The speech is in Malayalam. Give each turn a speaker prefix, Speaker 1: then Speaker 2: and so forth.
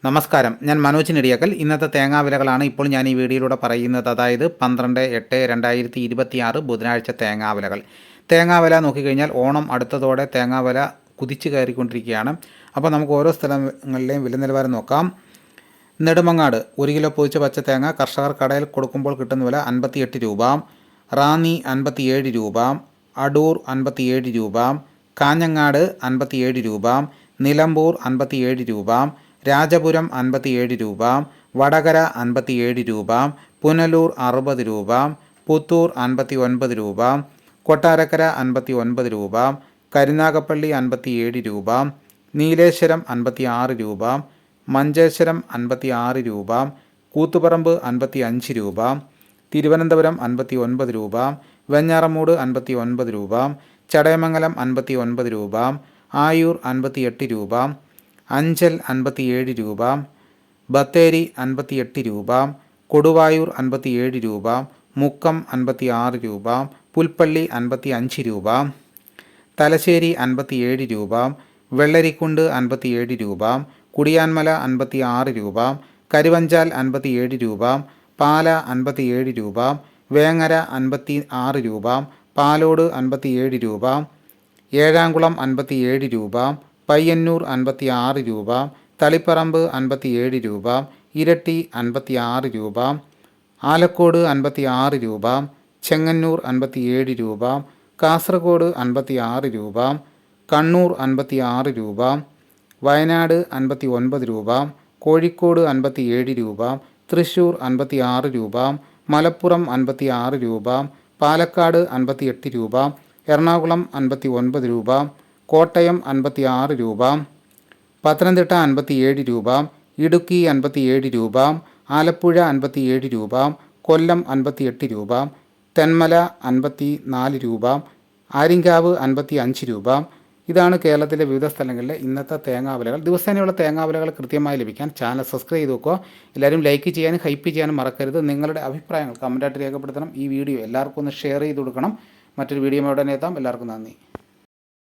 Speaker 1: നമസ്കാരം, ഞാൻ മനോജ് നെടിയക്കൽ. ഇന്നത്തെ തേങ്ങാ വിലകളാണ് ഇപ്പോൾ ഞാൻ ഈ വീഡിയോയിലൂടെ പറയുന്നത്. അതായത് 12/8/2026 ബുധനാഴ്ച തേങ്ങാ വിലകൾ. തേങ്ങാ വില നോക്കിക്കഴിഞ്ഞാൽ ഓണം അടുത്തതോടെ തേങ്ങാ വില കുതിച്ച് കയറിക്കൊണ്ടിരിക്കുകയാണ്. അപ്പോൾ നമുക്ക് ഓരോ സ്ഥലങ്ങളിലെയും വില നിലവാരം നോക്കാം. നെടുമങ്ങാട് 1 കിലോ പൊതിച്ച പച്ച തേങ്ങ കർഷകർ കടയിൽ കൊടുക്കുമ്പോൾ കിട്ടുന്ന വില 58 രൂപ. റാന്നി 57 രൂപ. അടൂർ 57 രൂപ. കാഞ്ഞങ്ങാട് 57 രൂപ. നിലമ്പൂർ 57 രൂപ. രാജപുരം 57 രൂപ. വടകര 57 രൂപ. പുനലൂർ 60 രൂപ. പുത്തൂർ 59 രൂപ. കൊട്ടാരക്കര 59 രൂപ. കരുനാഗപ്പള്ളി 57 രൂപ. നീലേശ്വരം 56 രൂപ. മഞ്ചേശ്വരം 56 രൂപ. കൂത്തുപറമ്പ് 55 രൂപ. തിരുവനന്തപുരം 59 രൂപ. വെഞ്ഞാറമൂട് 59 രൂപ. ചടയമംഗലം 59 രൂപ. ആയൂർ 58 രൂപ. അഞ്ചൽ 57 രൂപ. ബത്തേരി 58 രൂപ. കൊടുവായൂർ 57 രൂപ. മുക്കം 56 രൂപ. പുൽപ്പള്ളി 55 രൂപ. തലശ്ശേരി 57 രൂപ. വെള്ളരിക്കുണ്ട് 57 രൂപ. കുടിയാൻമല 56 രൂപ. കരുവഞ്ചാൽ 57 രൂപ. പാല 57 രൂപ. വേങ്ങര 56 രൂപ. പാലോട് 57 രൂപ. ഏഴാംകുളം 57 രൂപ. പയ്യന്നൂർ 56 രൂപ. തളിപ്പറമ്പ് 57 രൂപ. ഇരട്ടി 56 രൂപ. ആലക്കോട് 56 രൂപ. ചെങ്ങന്നൂർ 57 രൂപ. കാസർഗോഡ് 56 രൂപ. കണ്ണൂർ 56 രൂപ. വയനാട് 59 രൂപ. കോഴിക്കോട് 57 രൂപ. തൃശ്ശൂർ 56 രൂപ. മലപ്പുറം 56 രൂപ. പാലക്കാട് 58 രൂപ. എറണാകുളം 59 രൂപ. കോട്ടയം 56 രൂപ. പത്തനംതിട്ട 57 രൂപ. ഇടുക്കി 57 രൂപ. ആലപ്പുഴ 57 രൂപ. കൊല്ലം 58 രൂപ. തെന്മല 54 രൂപ. ആര്യങ്കാവ് 55 രൂപ. ഇതാണ് കേരളത്തിലെ വിവിധ സ്ഥലങ്ങളിലെ ഇന്നത്തെ തേങ്ങാവിലകൾ. ദിവസേനയുള്ള തേങ്ങാവിലകൾ കൃത്യമായി ലഭിക്കാൻ ചാനൽ സബ്സ്ക്രൈബ് ചെയ്ത് വെക്കുക. എല്ലാവരും ലൈക്ക് ചെയ്യാനും ഹൈപ്പ് ചെയ്യാനും മറക്കരുത്. നിങ്ങളുടെ അഭിപ്രായങ്ങൾ കമൻറ്റായിട്ട് രേഖപ്പെടുത്തണം. ഈ വീഡിയോ എല്ലാവർക്കും ഒന്ന് ഷെയർ ചെയ്ത് കൊടുക്കണം. മറ്റൊരു വീഡിയോ ഉടനെ എത്താം. എല്ലാവർക്കും നന്ദി.